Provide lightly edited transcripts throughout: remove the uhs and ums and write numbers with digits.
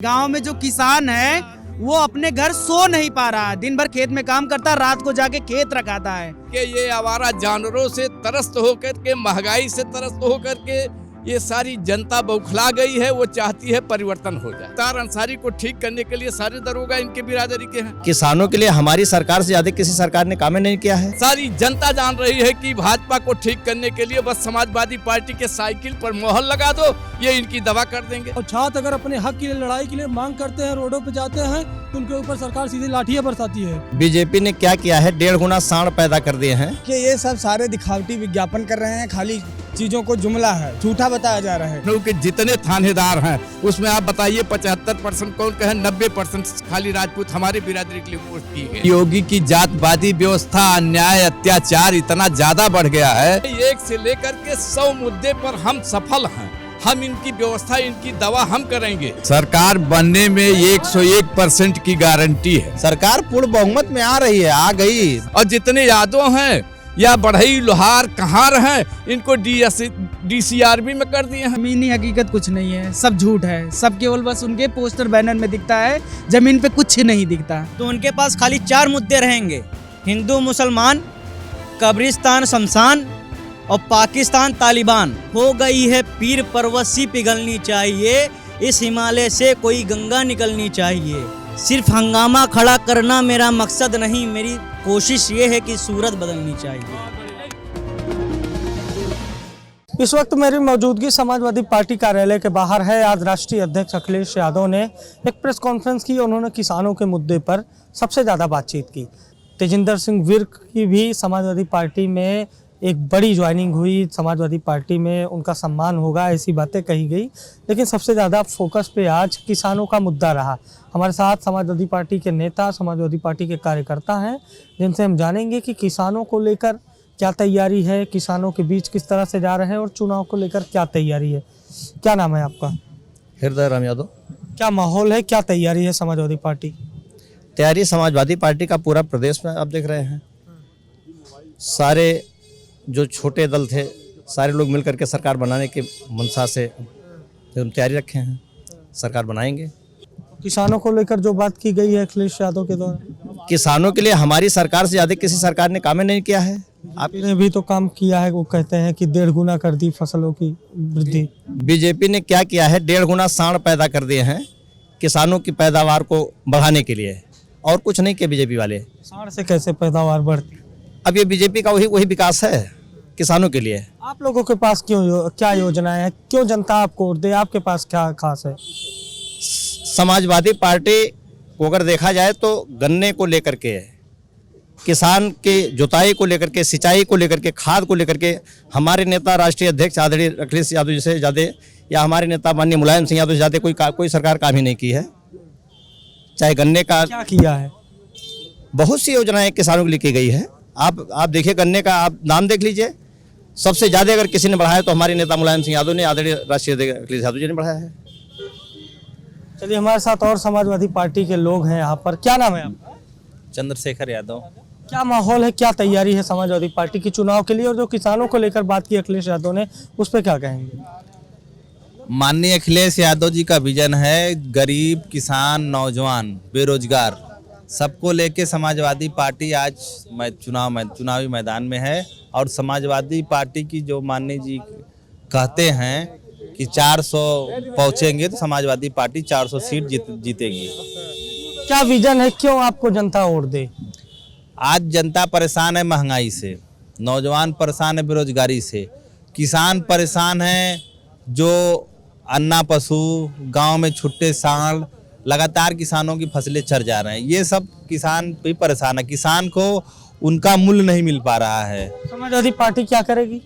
गांव में जो किसान है वो अपने घर सो नहीं पा रहा है, दिन भर खेत में काम करता है, रात को जाके खेत रखाता है कि ये आवारा जानवरों से त्रस्त होकर के, महंगाई से त्रस्त होकर के ये सारी जनता बौखला गई है। वो चाहती है परिवर्तन हो जाए। तार अंसारी को ठीक करने के लिए सारे दरोगा इनके बिरादरी के हैं। किसानों के लिए हमारी सरकार से ज्यादा किसी सरकार ने काम नहीं किया है। सारी जनता जान रही है कि भाजपा को ठीक करने के लिए बस समाजवादी पार्टी के साइकिल पर मोहर लगा दो, ये इनकी दवा कर देंगे। और छात्र अगर अपने हक के लिए लड़ाई के लिए मांग करते हैं, रोडों पे जाते हैं, तो उनके ऊपर सरकार सीधी लाठियां बरसाती है। बीजेपी ने क्या किया है, 1.5 गुना सांड पैदा कर दिए हैं। कि ये सब सारे दिखावटी विज्ञापन कर रहे हैं, खाली चीजों को जुमला है, झूठा बताया जा रहा है। क्योंकि जितने थानेदार हैं उसमें आप बताइए 75% कौन कहे, 90% खाली राजपूत हमारे बिरादरी के लिए वोट की गए। योगी की जातवादी व्यवस्था, अन्याय, अत्याचार इतना ज्यादा बढ़ गया है। एक से लेकर के 100 मुद्दे पर हम सफल हैं। हम इनकी व्यवस्था, इनकी दवा हम करेंगे। सरकार बनने में 101% की गारंटी है। सरकार पूर्ण बहुमत में आ रही है, आ गई। और जितने यादव हैं या बढ़ई लोहार कहाँ रहे, इनको DCRB में कर दिए हैं। जमीनी हकीकत कुछ नहीं है, सब झूठ है, सब केवल बस उनके पोस्टर बैनर में दिखता है, जमीन पे कुछ नहीं दिखता। तो उनके पास खाली 4 मुद्दे रहेंगे, हिंदू मुसलमान, कब्रिस्तान शमशान और पाकिस्तान तालिबान। हो गई है पीर परवसी पिघलनी चाहिए, इस हिमालय से कोई गंगा निकलनी चाहिए। सिर्फ हंगामा खड़ा करना मेरा मकसद नहीं, मेरी कोशिश ये है कि सूरत बदलनी चाहिए। इस वक्त मेरी मौजूदगी समाजवादी पार्टी कार्यालय के बाहर है। आज राष्ट्रीय अध्यक्ष अखिलेश यादव ने एक प्रेस कॉन्फ्रेंस की। उन्होंने किसानों के मुद्दे पर सबसे ज़्यादा बातचीत की। तेजिंदर सिंह विर्क की भी समाजवादी पार्टी में एक बड़ी ज्वाइनिंग हुई, समाजवादी पार्टी में उनका सम्मान होगा, ऐसी बातें कही गई। लेकिन सबसे ज़्यादा फोकस पे आज किसानों का मुद्दा रहा। हमारे साथ समाजवादी पार्टी के नेता, समाजवादी पार्टी के कार्यकर्ता हैं, जिनसे हम जानेंगे कि किसानों को लेकर क्या तैयारी है, किसानों के बीच किस तरह से जा रहे हैं और चुनाव को लेकर क्या तैयारी है। क्या नाम है आपका? हृदय राम यादव। क्या माहौल है, क्या तैयारी है समाजवादी पार्टी? तैयारी समाजवादी पार्टी का पूरा प्रदेश में आप देख रहे हैं। सारे जो छोटे दल थे, सारे लोग मिलकर के सरकार बनाने के मंशा से हम तैयारी रखे हैं, सरकार बनाएंगे। किसानों को लेकर जो बात की गई है अखिलेश यादव के द्वारा, किसानों के लिए हमारी सरकार से ज्यादा किसी सरकार ने काम नहीं किया है। आपने भी तो काम किया है। वो कहते हैं कि 1.5 गुना कर दी फसलों की वृद्धि। बीजेपी ने क्या किया है, 1.5 गुना सांड पैदा कर दिए हैं किसानों की पैदावार को बढ़ाने के लिए, और कुछ नहीं किया बीजेपी वाले। सांड से कैसे पैदावार बढ़ती? अब ये बीजेपी का वही विकास है किसानों के लिए। आप लोगों के पास क्या योजनाएं हैं, क्यों जनता आपको वोट दे, आपके पास क्या खास है? समाजवादी पार्टी को अगर देखा जाए तो गन्ने को लेकर के, किसान के जुताई को लेकर के, सिंचाई को लेकर के, खाद को लेकर के हमारे नेता राष्ट्रीय अध्यक्ष आदरणीय अखिलेश यादव जी से ज़्यादा, या हमारे नेता माननीय मुलायम सिंह यादव से ज़्यादा कोई सरकार काम ही नहीं की है। चाहे गन्ने का क्या किया है, बहुत सी योजनाएं किसानों के लिए की गई है। आप देखिए, गन्ने का आप नाम देख लीजिए, सबसे ज़्यादा अगर किसी ने बढ़ाया तो हमारे नेता मुलायम सिंह यादव ने, आदरणीय राष्ट्रीय अध्यक्ष अखिलेश यादव जी ने बढ़ाया है। चलिए, हमारे साथ और समाजवादी पार्टी के लोग हैं यहाँ पर। क्या नाम है आपका? चंद्रशेखर यादव। क्या माहौल है, क्या तैयारी है समाजवादी पार्टी की चुनाव के लिए? और जो किसानों को लेकर बात की अखिलेश यादव ने, उस पर क्या कहेंगे? माननीय अखिलेश यादव जी का विजन है गरीब, किसान, नौजवान, बेरोजगार सबको लेके समाजवादी पार्टी आज चुनावी मैदान में है। और समाजवादी पार्टी की जो माननीय जी कहते हैं कि 400 पहुंचेंगे तो समाजवादी पार्टी 400 सीट जीतेगी। क्या विजन है, क्यों आपको जनता वोट दे? आज जनता परेशान है महंगाई से, नौजवान परेशान है बेरोजगारी से, किसान परेशान है, जो अन्ना पशु गांव में छुट्टे सांड, लगातार किसानों की फसलें चर जा रहे हैं। ये सब किसान भी परेशान है, किसान को उनका मूल्य नहीं मिल पा रहा है। समाजवादी पार्टी क्या करेगी?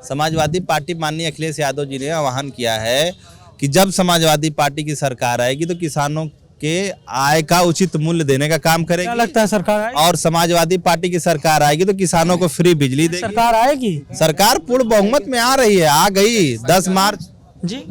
समाजवादी पार्टी माननीय अखिलेश यादव जी ने आह्वान किया है कि जब समाजवादी पार्टी की सरकार आएगी तो किसानों के आय का उचित मूल्य देने का काम करेगी। क्या लगता है सरकार आएगी? और समाजवादी पार्टी की सरकार आएगी तो किसानों को फ्री बिजली देगी। सरकार आएगी? सरकार पूर्ण बहुमत में आ रही है, आ गई 10 मार्च। जी,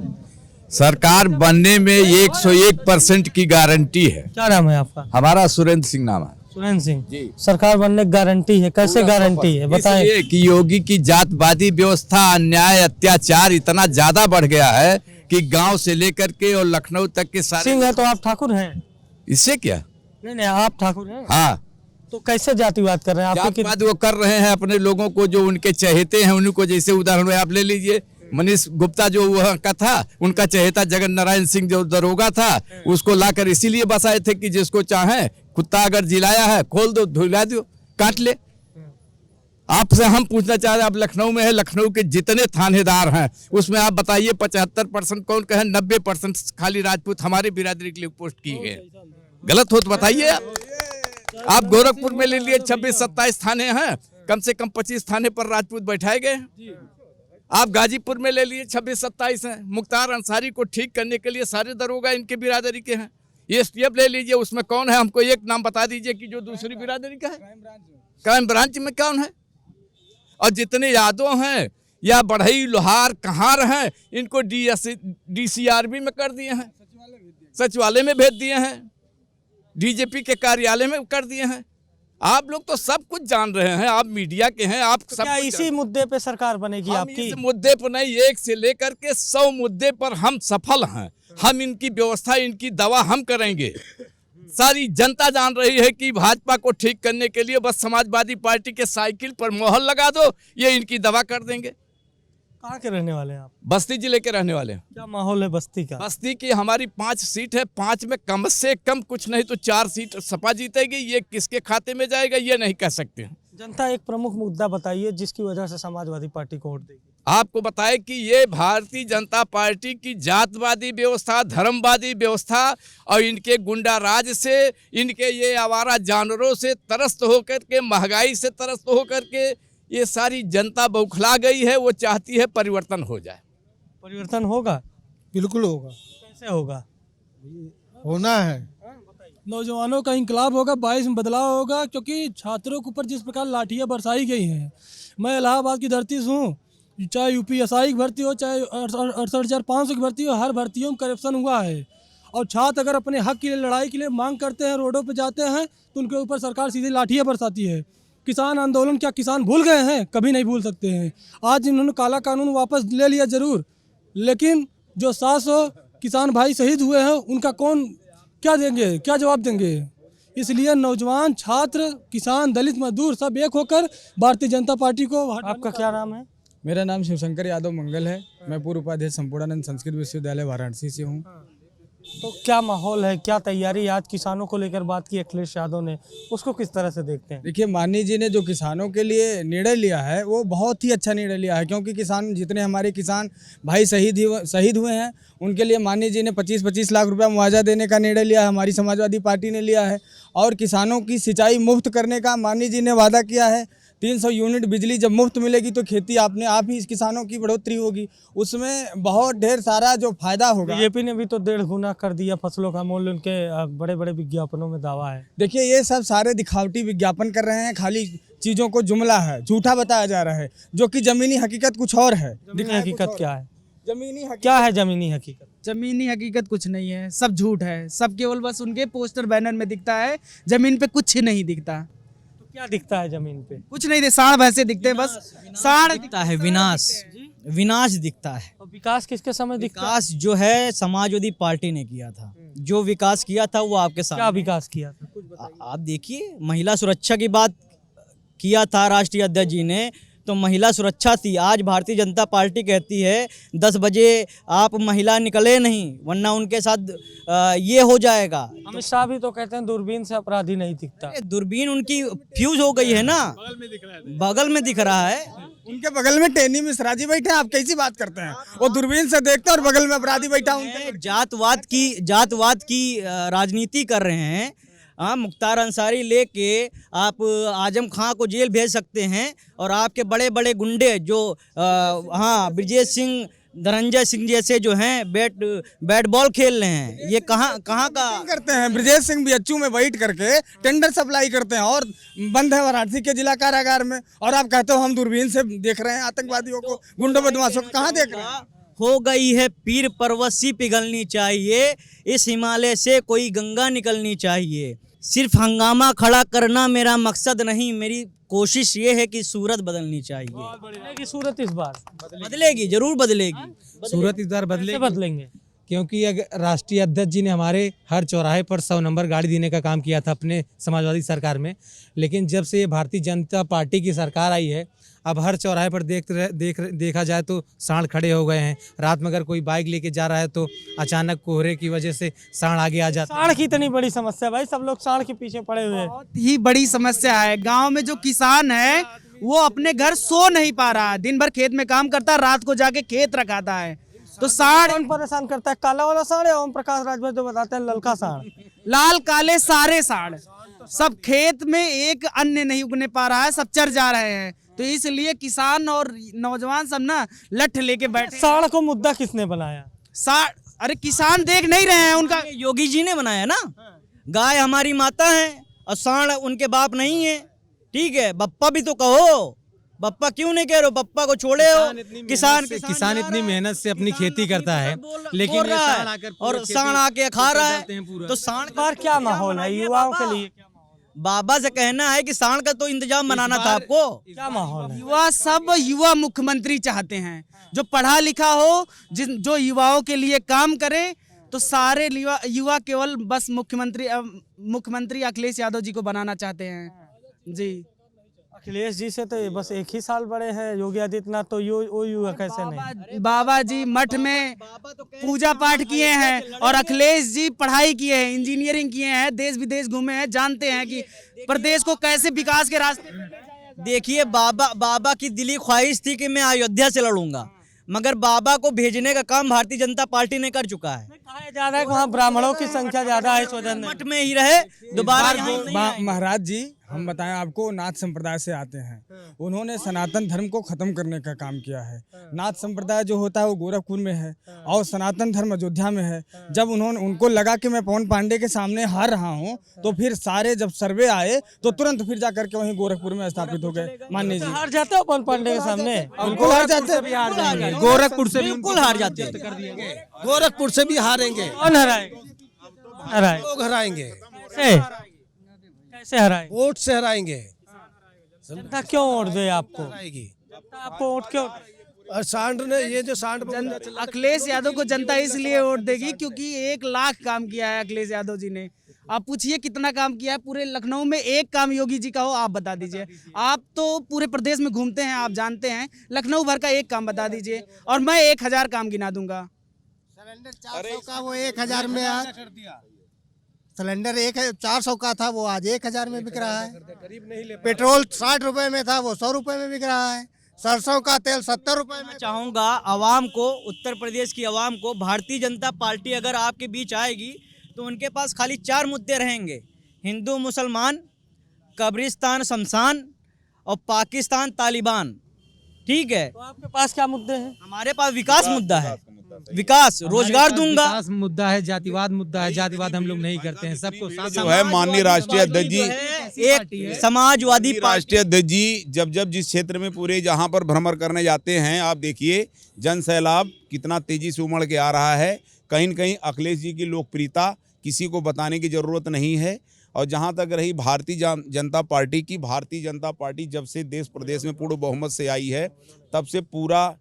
सरकार बनने में 101% की गारंटी है। क्या नाम है आपका? हमारा सुरेंद्र सिंह नाम है। सुरेंद्र सिंह जी। सरकार बनने की गारंटी है, कैसे गारंटी है बताएं? इसलिए कि योगी की जातवादी व्यवस्था, अन्याय, अत्याचार इतना ज्यादा बढ़ गया है कि गांव से लेकर के और लखनऊ तक के सारे। सिंह है तो आप ठाकुर हैं? इससे क्या? नहीं, आप ठाकुर हैं। हाँ, तो कैसे जातिवाद कर रहे हैं? आपके जातिवाद वो कर रहे हैं अपने लोगों को, जो उनके चहेते हैं उनको। जैसे उदाहरण में आप ले लीजिए, मनीष गुप्ता जो वह का था, उनका चहेता जगन नारायण सिंह जो दरोगा था, उसको लाकर इसीलिए बसाए थे कि जिसको चाहे, कुत्ता अगर जिलाया है खोल दो, धुला दो, काट ले। आपसे हम पूछना चाह रहे हैं, आप लखनऊ में है, लखनऊ के जितने थानेदार हैं उसमें आप बताइए 75% कौन कहे, 90% खाली राजपूत हमारी बिरादरी के लिए पोस्ट किए गए। गलत हो तो बताइए। आप गोरखपुर में ले लिए 26-27 थाने हैं, कम से कम 25 थाने पर राजपूत बैठाए गए हैं। आप गाजीपुर में ले लिए 26-27 हैं। मुख्तार अंसारी को ठीक करने के लिए सारे दरोगा इनके बिरादरी के हैं। एसटीएफ ले लीजिए, उसमें कौन है, हमको एक नाम बता दीजिए कि जो दूसरी बिरादरी का है। क्राइम ब्रांच में कौन है? और जितने यादव हैं या बढ़ई लोहार कहार हैं, इनको DCRB में कर दिए हैं, सचिवालय में भेज दिए हैं, डीजीपी के कार्यालय में कर दिए हैं। आप लोग तो सब कुछ जान रहे हैं, आप मीडिया के हैं, आप सब क्या इसी मुद्दे पे सरकार बनेगी आपकी? इस मुद्दे पर नहीं, एक से लेकर के 100 मुद्दे पर हम सफल हैं। हम इनकी व्यवस्था, इनकी दवा हम करेंगे। सारी जनता जान रही है कि भाजपा को ठीक करने के लिए बस समाजवादी पार्टी के साइकिल पर मोहर लगा दो, ये इनकी दवा कर देंगे। कहाँ के रहने वाले हैं आप? बस्ती जिले के रहने वाले हैं। क्या माहौल है बस्ती का? बस्ती की हमारी 5 सीट है, 5 में कम से कम कुछ नहीं तो 4 सीट सपा जीतेगी। ये किसके खाते में जाएगा ये नहीं कह सकते हैं। जनता एक प्रमुख मुद्दा बताइए जिसकी वजह से समाजवादी पार्टी को वोट देगी। आपको बताए कि ये भारतीय जनता पार्टी की जातवादी व्यवस्था, धर्मवादी व्यवस्था और इनके गुंडा राज से, इनके ये आवारा जानवरों से त्रस्त होकर के, महंगाई से त्रस्त होकर के ये सारी जनता बौखला गई है। वो चाहती है परिवर्तन हो जाए। परिवर्तन होगा? बिल्कुल होगा। कैसे होगा? होना है। नौजवानों का इंकलाब होगा, 22 में बदलाव होगा, क्योंकि छात्रों के ऊपर जिस प्रकार लाठियां बरसाई गई हैं। मैं इलाहाबाद की धरती से हूँ, चाहे UPSI की भर्ती हो, चाहे 68,500 की भर्ती हो, हर भर्तियों में करप्शन हुआ है। और छात्र अगर अपने हक के लिए, लड़ाई के लिए मांग करते हैं, रोडों पर जाते हैं, तो उनके ऊपर सरकार सीधी लाठियाँ बरसाती है। किसान आंदोलन क्या किसान भूल गए हैं? कभी नहीं भूल सकते हैं। आज इन्होंने काला कानून वापस ले लिया जरूर, लेकिन जो 700 किसान भाई शहीद हुए हैं उनका कौन क्या देंगे, क्या जवाब देंगे? इसलिए नौजवान, छात्र, किसान, दलित, मजदूर सब एक होकर भारतीय जनता पार्टी को। आपका क्या नाम है? मेरा नाम शिवशंकर यादव मंगल है। मैं पूर्व उपाध्यक्ष संपूर्णानंद संस्कृत विश्वविद्यालय वाराणसी से हूँ। तो क्या माहौल है, क्या तैयारी? आज किसानों को लेकर बात की अखिलेश यादव ने, उसको किस तरह से देखते हैं? देखिए, माननीय जी ने जो किसानों के लिए निर्णय लिया है वो बहुत ही अच्छा निर्णय लिया है, क्योंकि किसान, जितने हमारे किसान भाई शहीद हुए हैं, उनके लिए माननीय जी ने 25-25 लाख रुपया मुआवजा देने का निर्णय लिया है, हमारी समाजवादी पार्टी ने लिया है। और किसानों की सिंचाई मुफ्त करने का माननीय जी ने वादा किया है। 300 यूनिट बिजली जब मुफ्त मिलेगी तो खेती अपने आप ही किसानों की बढ़ोतरी होगी, उसमें बहुत ढेर सारा जो फायदा होगा। बीजेपी ने भी तो 1.5 गुना कर दिया फसलों का मूल्य, उनके बड़े बड़े विज्ञापनों में दावा है। देखिए, ये सब सारे दिखावटी विज्ञापन कर रहे हैं, खाली चीज़ों को जुमला है, झूठा बताया जा रहा है, जो कि ज़मीनी हकीकत कुछ और है। जमीनी हकीकत क्या है? ज़मीनी क्या है ज़मीनी हकीकत? जमीनी हकीकत कुछ नहीं है, सब झूठ है। सब केवल बस उनके पोस्टर बैनर में दिखता है, जमीन पे कुछ नहीं दिखता। तो क्या दिखता है जमीन पे? कुछ नहीं दे, सांड भैंसे दिखते हैं बस। सांड दिखता है, विनाश, विनाश दिखता है। और विकास किसके समय दिखता है? विकास जो है समाजवादी पार्टी ने किया था, जो विकास किया था वो आपके क्या सामने। विकास किया था? कुछ बताइए। आप देखिए, महिला सुरक्षा की बात किया था राष्ट्रीय अध्यक्ष जी ने, तो महिला सुरक्षा थी। आज भारतीय जनता पार्टी कहती है 10 बजे आप महिला निकले नहीं, वरना उनके साथ ये हो जाएगा। अमित शाह भी तो कहते हैं दूरबीन से अपराधी नहीं दिखता। दूरबीन उनकी फ्यूज हो गई है ना, बगल में दिख रहा है। उनके बगल में टेनी मिश्रा जी बैठे हैं, आप कैसी बात करते हैं? वो दूरबीन से देखते हैं और बगल में अपराधी बैठा उनके। जातवाद की राजनीति कर रहे हैं। हाँ, मुख्तार अंसारी लेके आप आजम खां को जेल भेज सकते हैं, और आपके बड़े बड़े गुंडे जो हाँ, ब्रजेश सिंह, धनंजय सिंह जैसे जो हैं बैट बॉल खेल रहे हैं, ये कहाँ का करते हैं? ब्रजेश सिंह BHU में बैठ करके टेंडर सप्लाई करते हैं और बंद है वाराणसी के जिला कारागार में, और आप कहते हो हम दूरबीन से देख रहे हैं आतंकवादियों को, गुंडों बदमाशों को। कहाँ देख रहे हैं? हो गई है पीर पर्वत सी पिघलनी चाहिए, इस हिमालय से कोई गंगा निकलनी चाहिए। सिर्फ हंगामा खड़ा करना मेरा मकसद नहीं, मेरी कोशिश ये है कि सूरत बदलनी चाहिए। बदलेगी सूरत इस बार? बदलेगी, जरूर बदलेगी। सूरत इस बार कैसे बदलेगी बदलेंगे? क्योंकि अगर राष्ट्रीय अध्यक्ष जी ने हमारे हर चौराहे पर 100 नंबर गाड़ी देने का काम किया था अपने समाजवादी सरकार में, लेकिन जब से ये भारतीय जनता पार्टी की सरकार आई है, अब हर चौराहे पर देखा जाए तो सांड खड़े हो गए हैं। रात में अगर कोई बाइक लेके जा रहा है तो अचानक कोहरे की वजह से सांड आगे आ जाता है। सांड की इतनी बड़ी समस्या भाई, सब लोग सांड के पीछे पड़े हुए हैं। बहुत ही बड़ी समस्या है। गांव में जो किसान है वो अपने घर सो नहीं पा रहा, दिन भर खेत में काम करता, रात को जाके खेत रखाता है। तो सांड कौन परेशान करता है, काला वाला सांड या ओम प्रकाश राजभर जो बताते हैं ललका सांड? लाल काले सारे सांड, सब खेत में एक अन्न नहीं उगने पा रहा है, सब चर जा रहे हैं। तो इसलिए किसान और नौजवान सब ना लठ लेके बैठे। सांड को मुद्दा किसने बनाया? अरे किसान देख नहीं रहे हैं उनका। योगी जी ने बनाया ना। गाय हमारी माता है और सांड उनके बाप नहीं है। ठीक है, बप्पा भी तो कहो, बप्पा क्यों नहीं कह रहे हो? बप्पा को छोड़े हो। किसान इतनी मेहनत से अपनी खेती करता है, लेकिन ये सांड आकर और सांड आके खा रहा है। तो सांड पर क्या माहौल है युवाओं के लिए? बाबा से कहना है कि सांड का तो इंतजाम बनाना था आपको। क्या माहौल है? युवा मुख्यमंत्री चाहते हैं, जो पढ़ा लिखा हो, जो युवाओं के लिए काम करे। तो सारे युवा केवल बस मुख्यमंत्री अखिलेश यादव जी को बनाना चाहते हैं जी। अखिलेश जी से तो ये बस एक ही साल बड़े हैं, योगी आदित्यनाथ तो वो युवा कैसे नहीं? बाबा जी मठ में पूजा पाठ किए हैं और अखिलेश जी पढ़ाई किए हैं, इंजीनियरिंग किए हैं, देश विदेश घूमे हैं, जानते हैं कि प्रदेश को कैसे विकास के रास्ते। देखिए, बाबा की दिली ख्वाहिश थी कि मैं अयोध्या से लड़ूंगा, मगर बाबा को भेजने का काम भारतीय जनता पार्टी ने कर चुका है। कहा जा रहा है कि वहाँ ब्राह्मणों की संख्या ज्यादा है, इस वजह से मठ में ही रहे, दोबारा यहाँ नहीं आए। महाराज जी हम बताएं आपको, नाथ संप्रदाय से आते हैं। उन्होंने सनातन धर्म को खत्म करने का काम किया है। नाथ संप्रदाय जो होता है वो गोरखपुर में है और सनातन धर्म अयोध्या में है। जब उनको लगा कि मैं पवन पांडे के सामने हार रहा हूँ, तो फिर सारे जब सर्वे आए तो तुरंत फिर जा करके वहीं गोरखपुर में स्थापित हो गए। मान्य जी हार जाते हो पवन पांडे के सामने? बिल्कुल हार जाते हैं, गोरखपुर से भी बिल्कुल हार जाते हैं। गोरखपुर से भी हारेंगे। कौन हराएगा? लोग हराएंगे। कैसे हराएंगे? वोट से हराएंगे। जनता क्यों वोट दे आपको? हराएगी। आपको वोट क्यों? और सांड ने ये जो सांड अखिलेश यादव को जनता इसलिए वोट देगी क्योंकि 1 लाख काम किया है अखिलेश यादव जी ने। आप पूछिए कितना काम किया है पूरे लखनऊ में? एक काम योगी जी का हो आप बता दीजिए। आप तो पूरे प्रदेश में घूमते हैं, आप जानते हैं, लखनऊ भर का एक काम बता दीजिए और मैं 1000 काम गिना दूंगा। सिलेंडर 400 का वो 1000 में आज सिलेंडर 400 का था, वो आज 1000 में बिक रहा है। पेट्रोल 60 रुपए में था, वो 100 रुपए में बिक रहा है। सरसों का तेल 70 रुपए में। चाहूंगा आवाम को, उत्तर प्रदेश की आवाम को, भारतीय जनता पार्टी अगर आपके बीच आएगी तो उनके पास खाली 4 मुद्दे रहेंगे: हिंदू मुसलमान, कब्रिस्तान शमशान और पाकिस्तान तालिबान। ठीक है, तो आपके पास क्या मुद्दे हैं? हमारे पास विकास मुद्दा है, विकास, रोजगार दूंगा। विकास मुद्दा है, जातिवाद मुद्दा है। जातिवाद हम लोग नहीं करते हैं, सबको जो है माननीय राष्ट्रीय अध्यक्ष जी, एक समाजवादी राष्ट्रीय अध्यक्ष जी जब जिस क्षेत्र में पूरे जहां पर भ्रमण करने जाते हैं, आप देखिए जन सैलाब कितना तेजी से उमड़ के आ रहा है। कहीं न कहीं अखिलेश जी की लोकप्रियता किसी को बताने की जरूरत नहीं है। और जहां तक रही भारतीय जनता पार्टी की, भारतीय जनता पार्टी जब से देश प्रदेश में पूर्ण बहुमत से आई है, तब से पूरा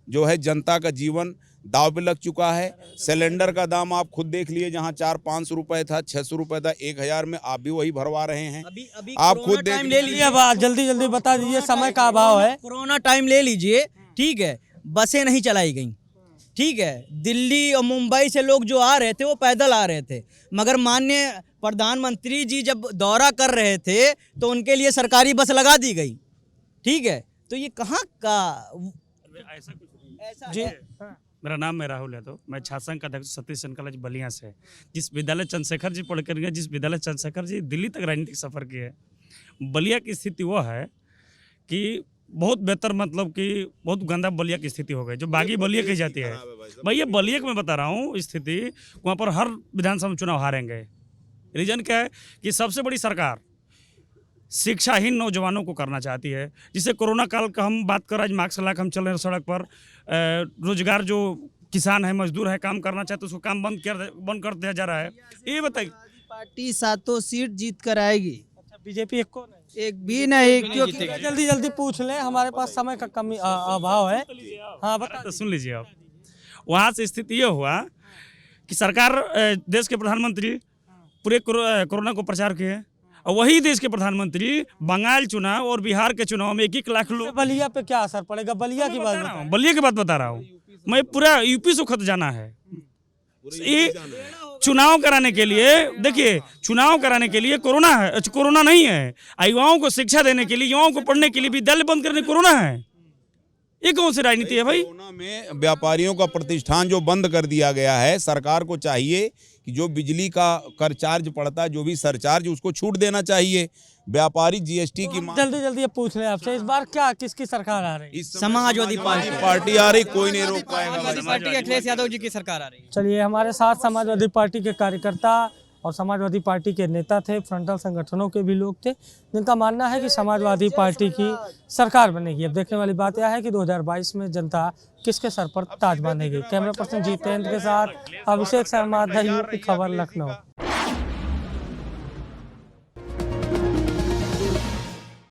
जो है जनता का जीवन दाव पे लग चुका है। सिलेंडर का दाम आप खुद देख लिए, जहां 400-500 रुपए था, 600 रुपए था, 1000 में आप भी वही भरवा रहे हैं। अभी आप खुद टाइम देख ले लीजिए, जल्दी बता दीजिए, समय का अभाव है। कोरोना टाइम ले लीजिए। ठीक है, बसें नहीं चलाई गई। ठीक है, दिल्ली और मुंबई से लोग जो आ रहे थे वो पैदल आ रहे थे, मगर माननीय प्रधानमंत्री जी जब दौरा कर रहे थे तो उनके लिए सरकारी बस लगा दी गई। ठीक है, तो ये कहाँ का ऐसा जी? मेरा नाम है राहुल यादव, मैं छात्र संघ का अध्यक्ष सतीश चंद्र कॉलेज बलिया से। जिस विद्यालय चंद्रशेखर जी पढ़ कर गए, जिस विद्यालय चंद्रशेखर जी दिल्ली तक राजनीतिक सफ़र किए, बलिया की स्थिति वो है कि बहुत बेहतर, मतलब कि बहुत गंदा बलिया की स्थिति हो गई, जो बागी बलिया कही जाती है। भाई ये बलिया की मैं बता रहा हूँ स्थिति, वहाँ पर हर विधानसभा चुनाव हारेंगे। रीजन क्या है कि सबसे बड़ी सरकार शिक्षाहीन नौजवानों को करना चाहती है। जिससे कोरोना काल का हम बात कर, आज मास्क लगा के हम चल रहे हैं सड़क पर, रोजगार जो किसान है, मजदूर है, काम करना चाहते उसको काम बंद कर दिया जा रहा है। ये बताइए, पार्टी सातों सीट जीत कर आएगी। अच्छा, बीजेपी एक को नहीं। एक भी नहीं, क्योंकि जल्दी जल्दी पूछ लें, हमारे पास समय का कमी अभाव है। हाँ बता तो सुन लीजिए आप, वहाँ से स्थिति ये हुआ कि सरकार देश के प्रधानमंत्री पूरे कोरोना को प्रचार किए, और वही देश के प्रधानमंत्री बंगाल चुनाव और बिहार के चुनाव में 1-1 लाख लोग। बलिया पे क्या असर पड़ेगा? बलिया की बात बताएं। बलिया की बात बता रहा हूँ मैं, पूरा यूपी से खत जाना है ये चुनाव कराने के लिए। देखिए, चुनाव कराने के लिए कोरोना है, कोरोना नहीं है। युवाओं को शिक्षा देने के लिए, युवाओं को पढ़ने के लिए विद्यालय बंद करने कोरोना है। ये कौन सी राजनीति है भाई? कोरोना में व्यापारियों का प्रतिष्ठान जो बंद कर दिया गया है, सरकार को चाहिए कि जो बिजली का कर चार्ज पड़ता है, जो भी सरचार्ज, उसको छूट देना चाहिए। व्यापारी जीएसटी की मांग। जल्दी जल्दी पूछ लें आपसे, इस बार क्या किसकी सरकार आ रही है? इस समय समाजवादी पार्टी आ रही, कोई नहीं रोक पाएगा। पार्टी अखिलेश यादव जी की सरकार आ रही है। चलिए, हमारे साथ समाजवादी पार्टी के कार्यकर्ता और समाजवादी पार्टी के नेता थे, फ्रंटल संगठनों के भी लोग थे, जिनका मानना है कि समाजवादी पार्टी की सरकार बनेगी। अब देखने वाली बात यह है कि 2022 में जनता किसके सर पर ताज बांधेगी। कैमरा पर्सन जितेंद्र के साथ अभिषेक शर्मा, यूपी खबर, लखनऊ।